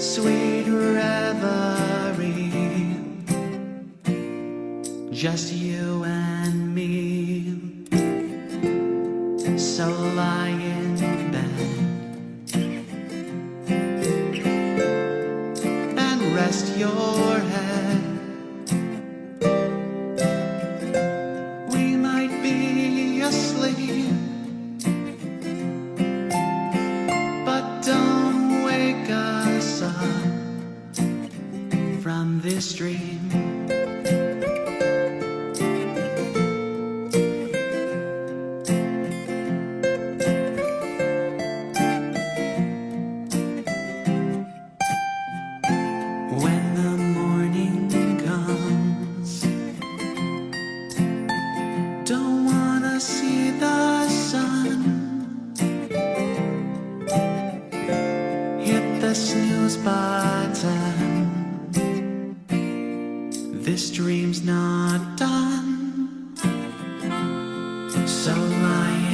sweet reverie, just you and me. So lie in bed and rest your head. We might be asleep, but don't wake us up from this dream. This dream's not done, so lie